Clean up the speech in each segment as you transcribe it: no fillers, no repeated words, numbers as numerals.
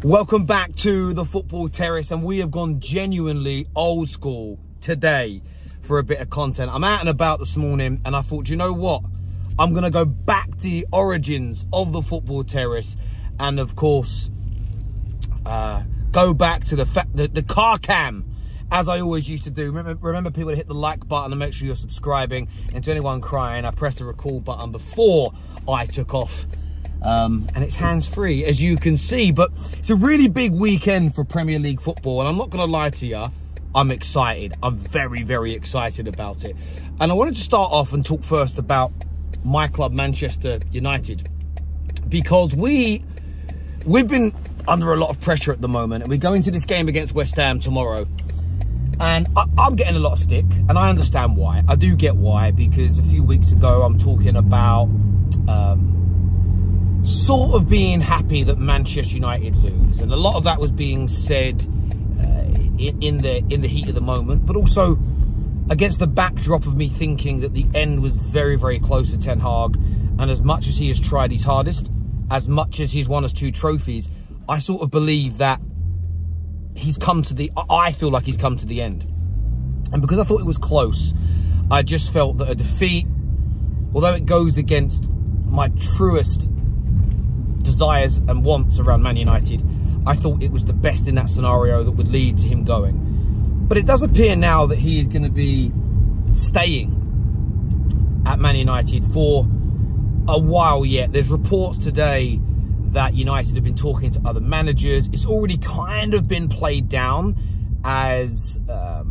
Welcome back to the Football Terrace, and we have gone genuinely old school today for a bit of content. I'm out and about this morning and I thought, you know what? I'm going to go back to the origins of the Football Terrace and, of course, go back to the car cam, as I always used to do. Remember people to hit the like button and make sure you're subscribing. And to anyone crying, I pressed the record button before I took off. And it's hands-free, as you can see. But it's a really big weekend for Premier League football. And I'm not going to lie to you, I'm excited. I'm very, very excited about it. And I wanted to start off and talk first about my club, Manchester United. Because we've been under a lot of pressure at the moment. And we're going to this game against West Ham tomorrow. And I'm getting a lot of stick. And I understand why. I do get why. Because a few weeks ago, I'm talking about sort of being happy that Manchester United lose. And a lot of that was being said in the heat of the moment. But also against the backdrop of me thinking that the end was very, very close for Ten Hag. And as much as he has tried his hardest, as much as he's won us 2 trophies, I sort of believe that I feel like he's come to the end. And because I thought it was close, I just felt that a defeat, although it goes against my truest desires and wants around Man United, I thought it was the best in that scenario that would lead to him going. But it does appear now that he is going to be staying at Man United for a while yet. There's reports today that United have been talking to other managers. It's already kind of been played down as, I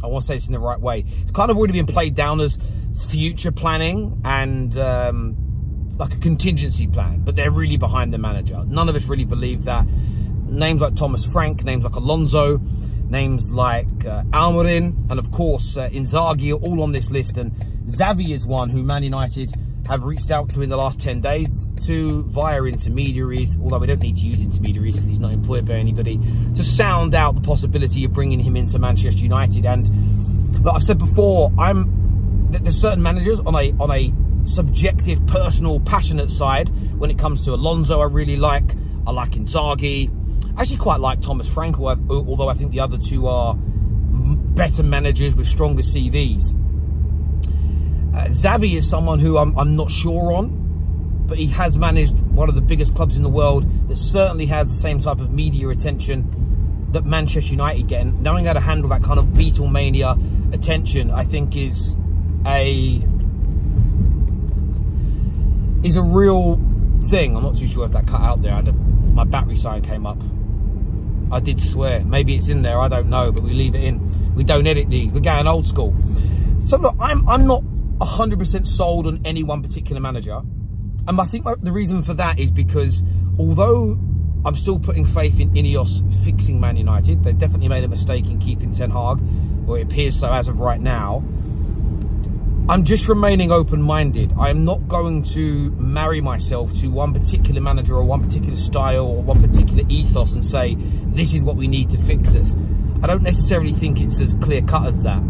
want to say this in the right way, it's kind of already been played down as future planning and like a contingency plan, but they're really behind the manager. None of us really believe that. Names like Thomas Frank, names like Alonso, names like Almiron, and of course Inzaghi are all on this list. And Xavi is one who Man United have reached out to in the last 10 days via intermediaries, although we don't need to use intermediaries because he's not employed by anybody, to sound out the possibility of bringing him into Manchester United. And like I've said before, there's certain managers on a subjective, personal, passionate side. When it comes to Alonso, I like Inzaghi. I actually quite like Thomas Frank, although I think the other two are better managers with stronger CVs. Xavi is someone who I'm not sure on, but he has managed one of the biggest clubs in the world that certainly has the same type of media attention that Manchester United get. And knowing how to handle that kind of Beatlemania attention, I think is a real thing. I'm not too sure if that cut out there. My battery sign came up. I did swear. Maybe it's in there. I don't know, but we leave it in. We don't edit these. We're going old school. So look, I'm not 100% sold on any one particular manager. And I think the reason for that is because although I'm still putting faith in Ineos fixing Man United, they definitely made a mistake in keeping Ten Hag, or it appears so as of right now. I'm just remaining open-minded. I am not going to marry myself to one particular manager or one particular style or one particular ethos and say, this is what we need to fix this. I don't necessarily think it's as clear-cut as that.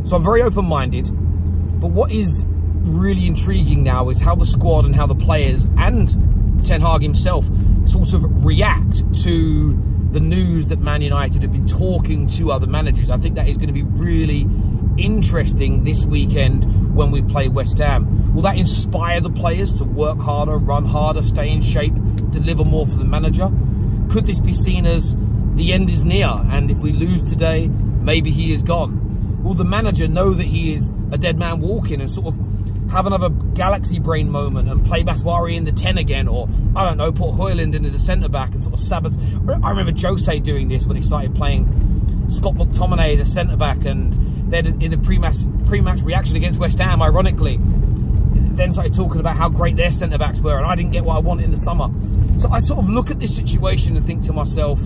So I'm very open-minded. But what is really intriguing now is how the squad and how the players and Ten Hag himself sort of react to the news that Man United have been talking to other managers. I think that is going to be really interesting this weekend when we play West Ham. Will that inspire the players to work harder, run harder, stay in shape, deliver more for the manager? Could this be seen as the end is near, and if we lose today, maybe he is gone? Will the manager know that he is a dead man walking and sort of have another galaxy brain moment and play Baswari in the 10 again, or I don't know, put Højlund in as a centre-back and sort of sabotage? I remember Jose doing this when he started playing Scott McTominay as a centre-back, and then in the pre-match reaction against West Ham, ironically, then started talking about how great their centre-backs were, and I didn't get what I wanted in the summer. So I sort of look at this situation and think to myself,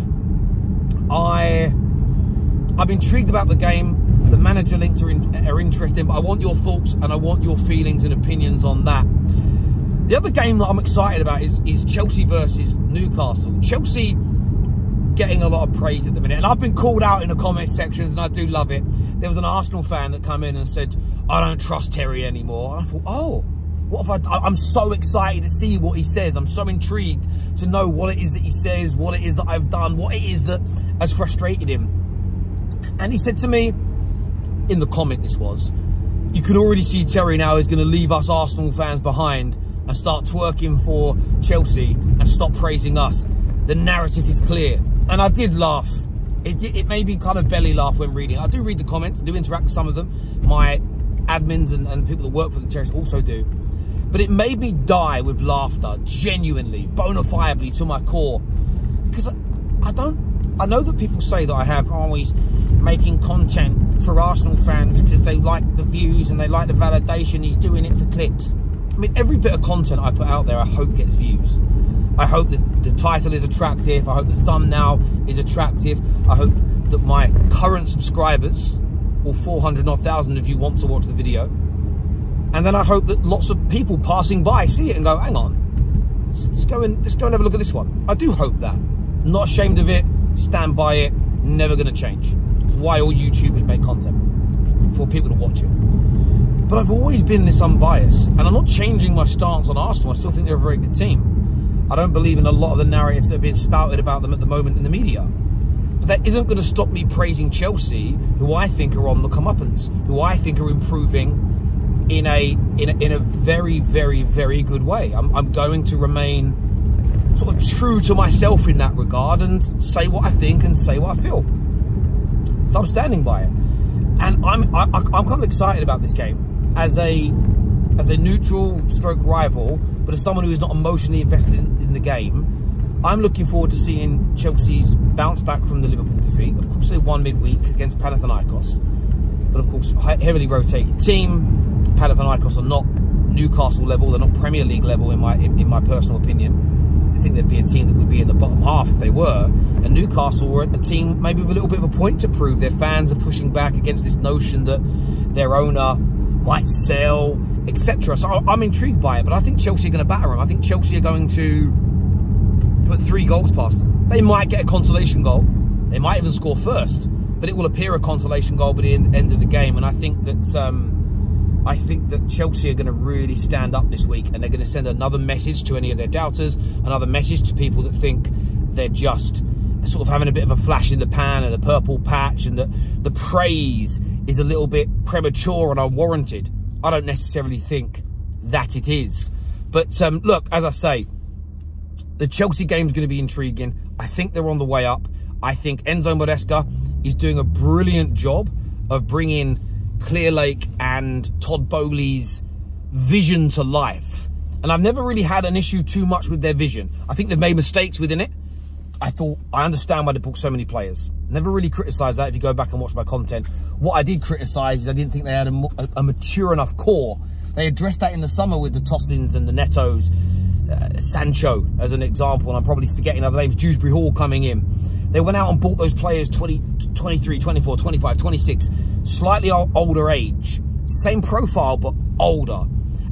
I'm intrigued about the game. The manager links are interesting, but I want your thoughts and I want your feelings and opinions on that. The other game that I'm excited about is Chelsea versus Newcastle. Chelsea getting a lot of praise at the minute, and I've been called out in the comment sections, and I do love it. There was an Arsenal fan that came in and said, I don't trust Terry anymore. And I thought, oh, What if I'm so excited to see what he says. I'm so intrigued to know what it is that he says, what it is that I've done, what it is that has frustrated him. And he said to me, in the comment this was, you can already see Terry now is going to leave us Arsenal fans behind and start twerking for Chelsea and stop praising us. The narrative is clear. And I did laugh. It made me kind of belly laugh when reading. I do read the comments, I do interact with some of them. My admins and people that work for the Terrace also do. But it made me die with laughter, genuinely, bona fidely, to my core. Because I know that people say that I have always making content for Arsenal fans because they like the views and they like the validation. He's doing it for clicks. I mean, every bit of content I put out there, I hope gets views. I hope that the title is attractive. I hope the thumbnail is attractive. I hope that my current subscribers, or 400,000 of you, want to watch the video. And then I hope that lots of people passing by see it and go, hang on, let's go and have a look at this one. I do hope that. Not ashamed of it, stand by it, never going to change. It's why all YouTubers make content, for people to watch it. But I've always been this unbiased, and I'm not changing my stance on Arsenal. I still think they're a very good team. I don't believe in a lot of the narratives that are being spouted about them at the moment in the media. But that isn't going to stop me praising Chelsea, who I think are on the comeuppance, who I think are improving in a very, very, very good way. I'm going to remain sort of true to myself in that regard and say what I think and say what I feel. So I'm standing by it. And I'm kind of excited about this game as a neutral stroke rival, but as someone who is not emotionally invested in the game. I'm looking forward to seeing Chelsea's bounce back from the Liverpool defeat. Of course, they won midweek against Panathinaikos, but of course, heavily rotated team. Panathinaikos are not Newcastle level; they're not Premier League level in my personal opinion. I think they'd be a team that would be in the bottom half if they were. And Newcastle were a team maybe with a little bit of a point to prove. Their fans are pushing back against this notion that their owner might sell, etc. So I'm intrigued by it, but I think Chelsea are going to batter them. I think Chelsea are going to put 3 goals past them. They might get a consolation goal. They might even score first, but it will appear a consolation goal by the end of the game. And I think that Chelsea are going to really stand up this week, and they're going to send another message to any of their doubters, another message to people that think they're just sort of having a bit of a flash in the pan and a purple patch, and that the praise is a little bit premature and unwarranted. I don't necessarily think that it is. But look, as I say, the Chelsea game's going to be intriguing. I think they're on the way up. I think Enzo Maresca is doing a brilliant job of bringing Clearlake and Todd Bowley's vision to life. And I've never really had an issue too much with their vision. I think they've made mistakes within it. I understand why they bought so many players. Never really criticised that if you go back and watch my content. What I did criticise is I didn't think they had a mature enough core. They addressed that in the summer with the Tossins and the Netos. Sancho, as an example, and I'm probably forgetting other names. Dewsbury Hall coming in. They went out and bought those players 23, 24, 25, 26. Slightly older age. Same profile, but older.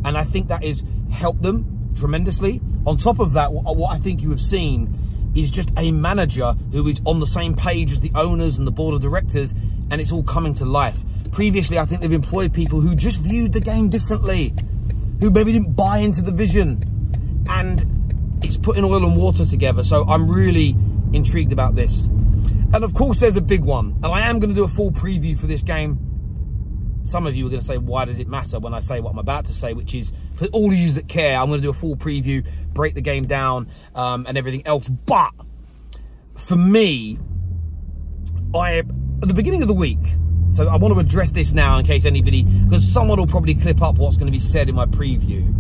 And I think that has helped them tremendously. On top of that, what I think you have seen is just a manager who is on the same page as the owners and the board of directors, and it's all coming to life. Previously, I think they've employed people who just viewed the game differently, who maybe didn't buy into the vision, and it's putting oil and water together. So I'm really intrigued about this. And of course, there's a big one, and I am going to do a full preview for this game. Some of you are going to say, why does it matter when I say what I'm about to say, which is, for all of you that care, I'm going to do a full preview, break the game down, and everything else. But for me, at the beginning of the week, so I want to address this now in case anybody, because someone will probably clip up what's going to be said in my preview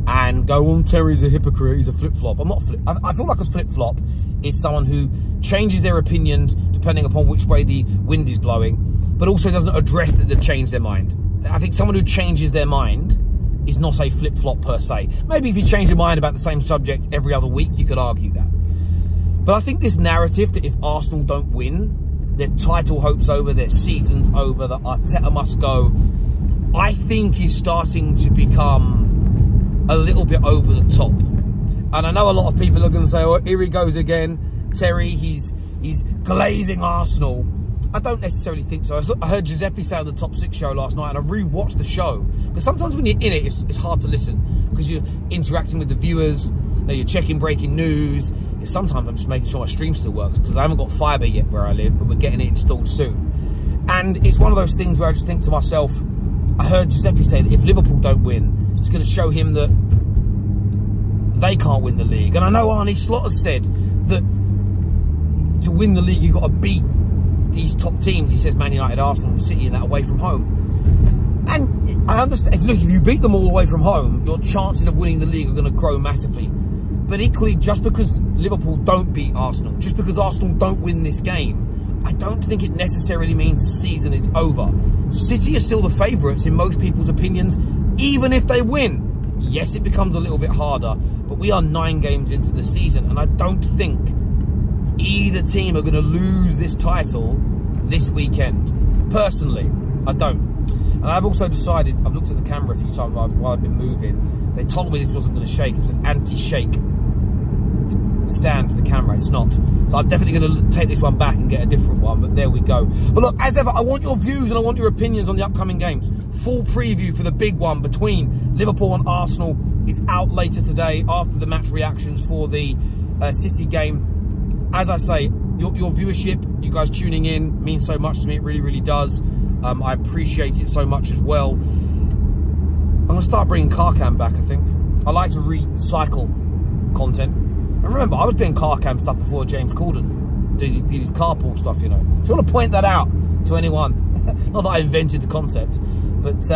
and go, oh, Terry's a hypocrite, he's a flip-flop. I'm not I feel like a flip-flop is someone who changes their opinions depending upon which way the wind is blowing, but also doesn't address that they've changed their mind. I think someone who changes their mind is not a flip-flop per se. Maybe if you change your mind about the same subject every other week, you could argue that. But I think this narrative that if Arsenal don't win, their title hope's over, their season's over, that Arteta must go, I think is starting to become a little bit over the top. And I know a lot of people are going to say, oh, here he goes again. Terry, he's glazing Arsenal. I don't necessarily think so. I heard Giuseppe say on the Top 6 show last night, and I re-watched the show, because sometimes when you're in it, it's hard to listen, because you're interacting with the viewers, you're checking breaking news. Sometimes I'm just making sure my stream still works, because I haven't got fibre yet where I live, but we're getting it installed soon. And it's one of those things where I just think to myself, I heard Giuseppe say that if Liverpool don't win, it's going to show him that they can't win the league. And I know Arne Slot has said that to win the league, you've got to beat these top teams. He says Man United, Arsenal, City, and that away from home. And I understand, look, if you beat them all away from home, your chances of winning the league are going to grow massively. But equally, just because Liverpool don't beat Arsenal, just because Arsenal don't win this game, I don't think it necessarily means the season is over. City are still the favourites in most people's opinions, even if they win. Yes, it becomes a little bit harder, but we are 9 games into the season, and I don't think either team are going to lose this title this weekend. Personally, I don't. And I've also decided, I've looked at the camera a few times while I've been moving. They told me this wasn't going to shake. It was an anti-shake stand for the camera. It's not. So I'm definitely going to take this one back and get a different one, but there we go. But look, as ever, I want your views and I want your opinions on the upcoming games. Full preview for the big one between Liverpool and Arsenal is out later today after the match reactions for the City game. As I say, your viewership, you guys tuning in, means so much to me. It really, really does. I appreciate it so much as well. I'm going to start bringing car cam back, I think. I like to recycle content. And remember, I was doing car cam stuff before James Corden did his carpool stuff, you know. So I want to point that out to anyone. Not that I invented the concept, but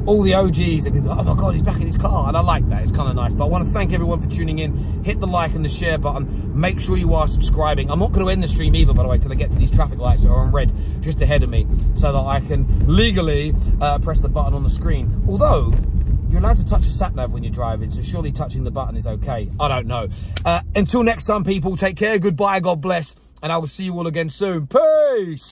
all the OGs are going to be like, oh my God, he's back in his car. And I like that. It's kind of nice. But I want to thank everyone for tuning in. Hit the like and the share button. Make sure you are subscribing. I'm not going to end the stream either, by the way, till I get to these traffic lights that are on red just ahead of me, so that I can legally press the button on the screen. Although, you're allowed to touch a sat-nav when you're driving, so surely touching the button is okay. I don't know. Until next time, people, take care, goodbye, God bless, and I will see you all again soon. Peace!